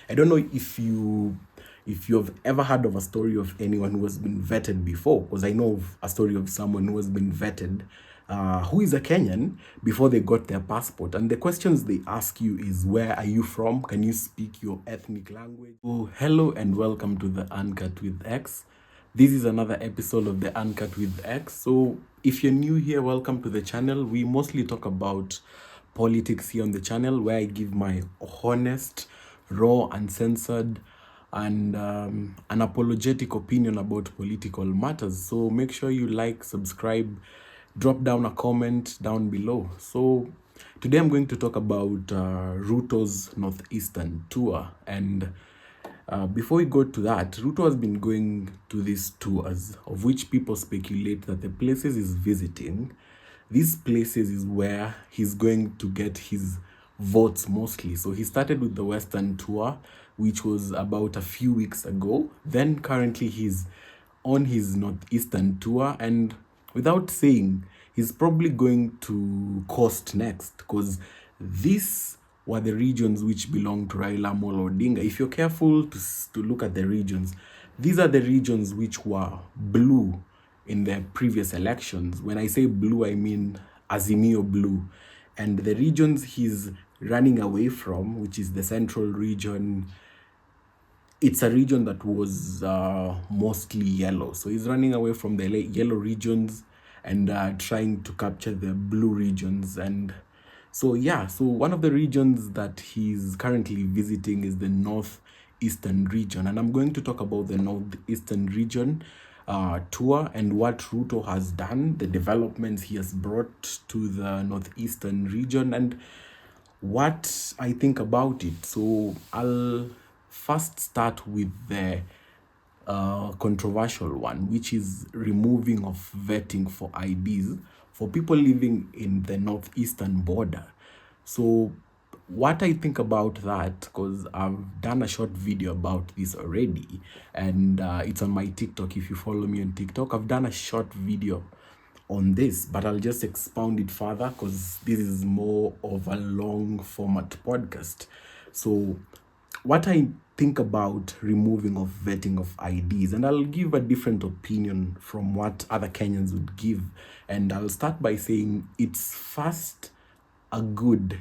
I don't know if you've ever heard of a story of anyone who has been vetted before, because I know of a story of someone who has been vetted, who is a Kenyan before they got their passport. And the questions they ask you is, where are you from? Can you speak your ethnic language? Oh, hello and welcome to the Uncut with X. This is another episode of the Uncut with X. So if you're new here, welcome to the channel. We mostly talk about politics here on the channel, where I give my honest, raw, uncensored, and unapologetic opinion about political matters. So make sure you like, subscribe, drop down a comment down below. So today I'm going to talk about Ruto's Northeastern tour. And before we go to that, Ruto has been going to these tours, of which people speculate that the places he's visiting, these places is where he's going to get his votes mostly. So he started with the Western tour, which was about a few weeks ago. Then currently he's on his Northeastern tour, and without saying, he's probably going to Coast next, because these were the regions which belong to Raila Amolo Odinga. If you're careful to look at the regions, these are the regions which were blue in the previous elections. When I say blue, I mean Azimio blue. And the regions he's running away from, which is the central region, it's a region that was mostly yellow. So he's running away from the yellow regions and trying to capture the blue regions. And so one of the regions that he's currently visiting is the Northeastern region. And I'm going to talk about the Northeastern region tour and what Ruto has done, the developments he has brought to the Northeastern region, and what I think about it. So I'll first start with the controversial one, which is removing of vetting for IDs for people living in the northeastern border. So what I think about that, because I've done a short video about this already, and it's on my TikTok. If you follow me on TikTok, I've done a short video on this, but I'll just expound it further because this is more of a long format podcast. So what I think about removing of vetting of IDs, and I'll give a different opinion from what other Kenyans would give. And I'll start by saying it's first a good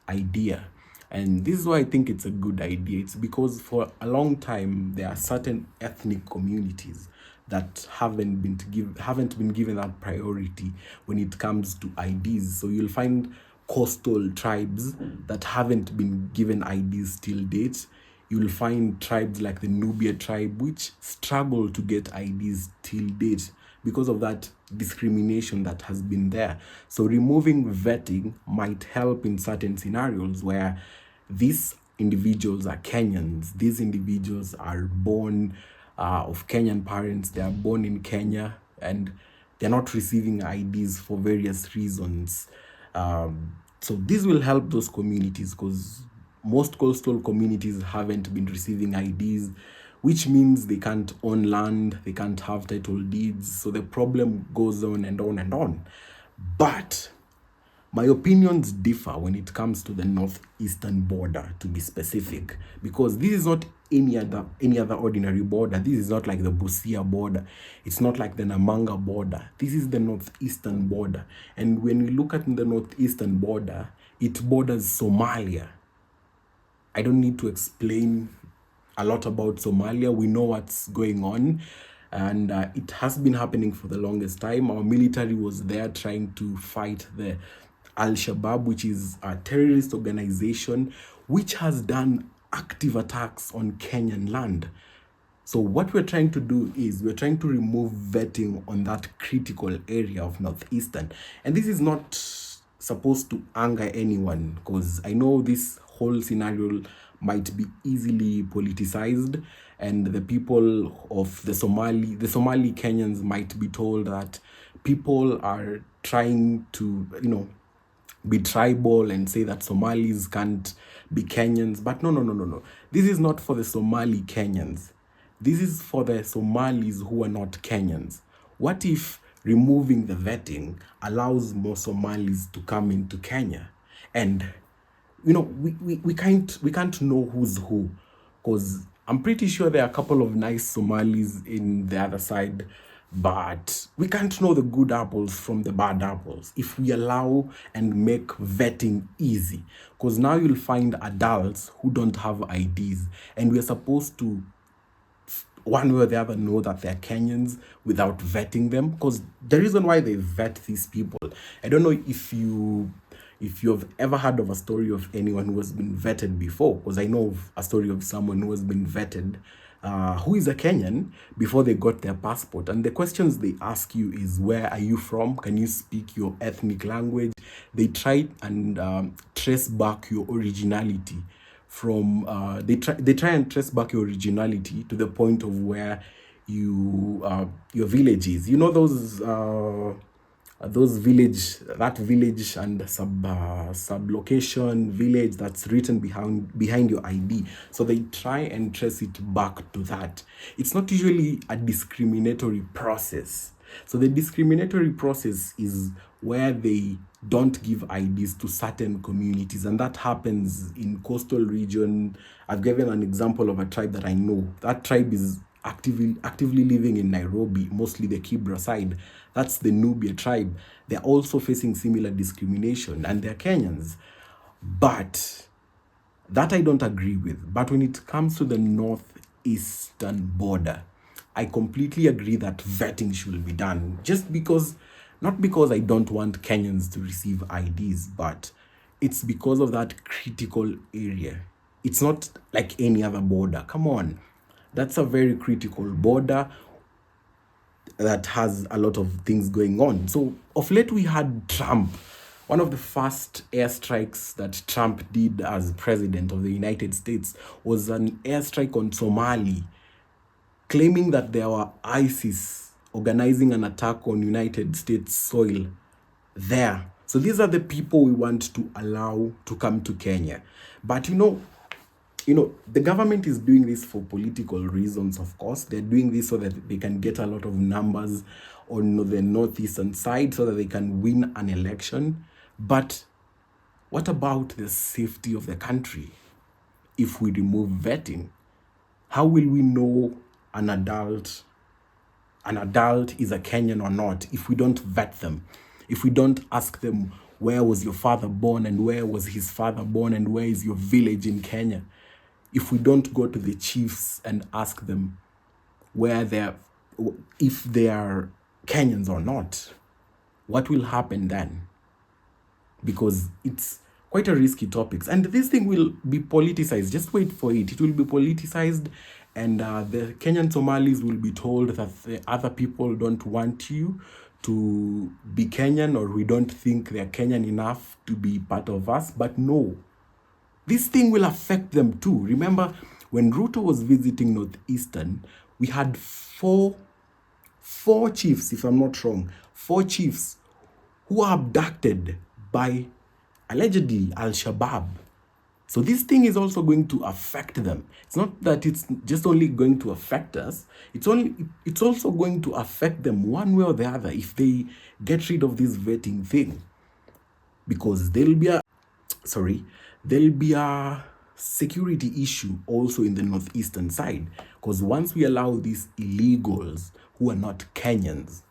idea. And this is why I think it's a good idea. It's because for a long time there are certain ethnic communities that haven't been given that priority when it comes to IDs. So you'll find coastal tribes that haven't been given IDs till date. You'll find tribes like the Nubia tribe, which struggle to get IDs till date because of that discrimination that has been there. So removing vetting might help in certain scenarios where these individuals are Kenyans. These individuals are born of Kenyan parents. They are born in Kenya and they're not receiving IDs for various reasons. So this will help those communities, because most coastal communities haven't been receiving IDs, which means they can't own land, they can't have title deeds. So the problem goes on and on and on. But my opinions differ when it comes to the northeastern border, to be specific, because this is not any other ordinary border. This is not like the Busia border. It's not like the Namanga border. This is the northeastern border. And when we look at the northeastern border, it borders Somalia. I don't need to explain a lot about Somalia. We know what's going on, and it has been happening for the longest time. Our military was there trying to fight the Al-Shabaab, which is a terrorist organization which has done active attacks on Kenyan land. So what we're trying to do is we're trying to remove vetting on that critical area of Northeastern. And this is not supposed to anger anyone, because I know this whole scenario might be easily politicized, and the people of the Somali Kenyans might be told that people are trying to, be tribal and say that Somalis can't be Kenyans. But no. This is not for the Somali Kenyans. This is for the Somalis who are not Kenyans. What if removing the vetting allows more Somalis to come into Kenya? And we can't know who's who, because I'm pretty sure there are a couple of nice Somalis in the other side, but we can't know the good apples from the bad apples if we allow and make vetting easy. Because now you'll find adults who don't have IDs, and we're supposed to one way or the other know that they're Kenyans without vetting them. Because the reason why they vet these people, I don't know if you've ever heard of a story of anyone who has been vetted before. Because I know of a story of someone who has been vetted, who is a Kenyan, before they got their passport. And the questions they ask you is, where are you from? Can you speak your ethnic language? They try and trace back your originality from they try and trace back your originality to the point of where your village is. You know those village and sub location village that's written behind your ID. So they try and trace it back to that. It's not usually a discriminatory process. So the discriminatory process is where they don't give IDs to certain communities, and that happens in coastal region. I've given an example of a tribe that I know. That tribe is actively living in Nairobi, mostly the Kibra side. That's the Nubia tribe. They're also facing similar discrimination, and they're Kenyans. But that I don't agree with. But when it comes to the northeastern border, I completely agree that vetting should be done. Not because I don't want Kenyans to receive IDs, but it's because of that critical area. It's not like any other border. Come on. That's a very critical border that has a lot of things going on. So of late we had Trump. One of the first airstrikes that Trump did as president of the United States was an airstrike on Somali, claiming that there were ISIS organizing an attack on United States soil there. So these are the people we want to allow to come to Kenya. But the government is doing this for political reasons, of course. They're doing this so that they can get a lot of numbers on the northeastern side so that they can win an election. But what about the safety of the country if we remove vetting? How will we know an adult is a Kenyan or not if we don't vet them? If we don't ask them, where was your father born and where was his father born and where is your village in Kenya? If we don't go to the chiefs and ask them if they are Kenyans or not, what will happen then? Because it's quite a risky topic. And this thing will be politicized. Just wait for it. It will be politicized, and the Kenyan Somalis will be told that the other people don't want you to be Kenyan, or we don't think they're Kenyan enough to be part of us. But no, this thing will affect them too. Remember, when Ruto was visiting Northeastern, we had four chiefs, if I'm not wrong, 4 chiefs who were abducted by allegedly Al-Shabaab. So this thing is also going to affect them. It's not that it's just only going to affect us. It's also going to affect them one way or the other if they get rid of this vetting thing. Because there'll be a security issue also in the northeastern side. Because once we allow these illegals who are not Kenyans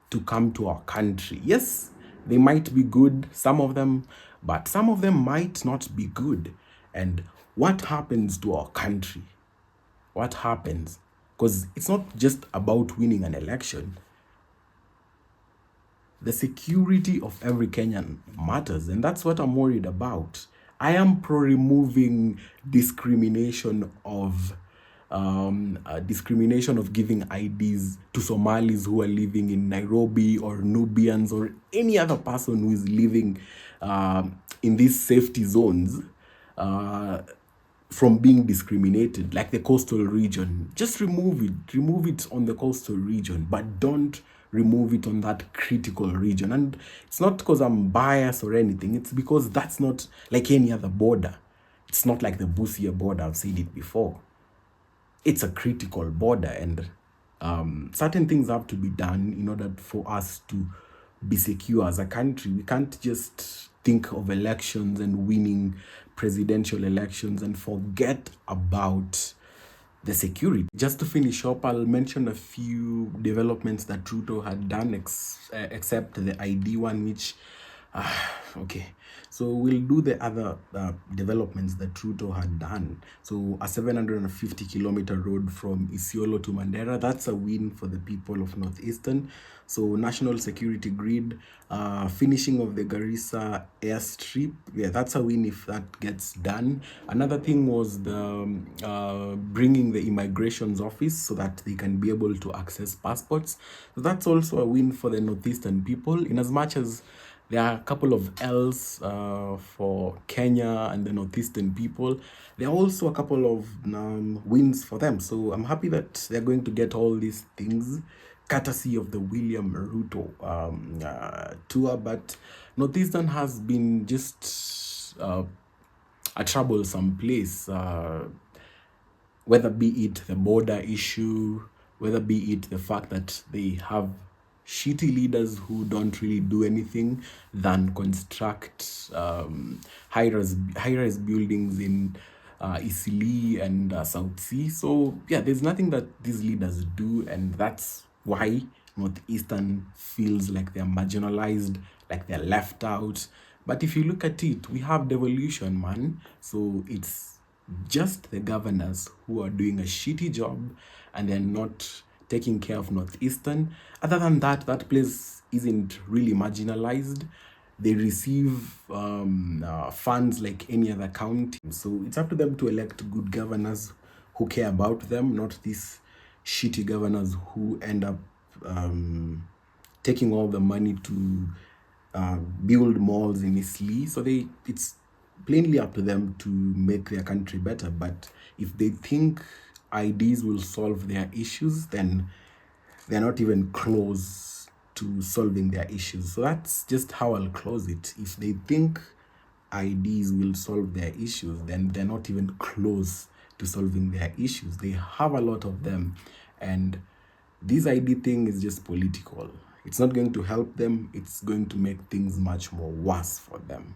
to come to our country, yes, they might be good, some of them, but some of them might not be good. And what happens to our country? What happens? Because it's not just about winning an election. The security of every Kenyan matters, and that's what I'm worried about. I am pro removing discrimination of giving IDs to Somalis who are living in Nairobi, or Nubians, or any other person who is living in these safety zones from being discriminated, like the coastal region. Just remove it on the coastal region, but don't remove it on that critical region. And it's not because I'm biased or anything, it's because that's not like any other border. It's not like the Busia border, I've said it before. It's a critical border, and certain things have to be done in order for us to be secure as a country. We can't just think of elections and winning presidential elections and forget about the security. Just to finish up, I'll mention a few developments that Ruto had done, except the ID one, which, okay. So we'll do the other developments that Ruto had done. So a 750-kilometer road from Isiolo to Mandera, that's a win for the people of Northeastern. So national security grid, finishing of the Garissa airstrip, yeah, that's a win if that gets done. Another thing was the bringing the immigrations office so that they can be able to access passports. So that's also a win for the Northeastern people, in as much as there are a couple of L's for Kenya and the Northeastern people. There are also a couple of wins for them. So I'm happy that they're going to get all these things courtesy of the William Ruto tour. But Northeastern has been just a troublesome place, whether be it the border issue, whether be it the fact that they have shitty leaders who don't really do anything than construct high-rise buildings in Isili and South Sea. So yeah, there's nothing that these leaders do, and that's why Northeastern feels like they're marginalized, like they're left out. But if you look at it, we have devolution, man. So it's just the governors who are doing a shitty job and they're not taking care of Northeastern. Other than that, that place isn't really marginalized. They receive funds like any other county. So it's up to them to elect good governors who care about them, not these shitty governors who end up taking all the money to build malls in Isli. So it's plainly up to them to make their country better. But if they think IDs will solve their issues, then they're not even close to solving their issues. So that's just how I'll close it. If they think IDs will solve their issues, then they're not even close to solving their issues. They have a lot of them, and this ID thing is just political. It's not going to help them. It's going to make things much more worse for them.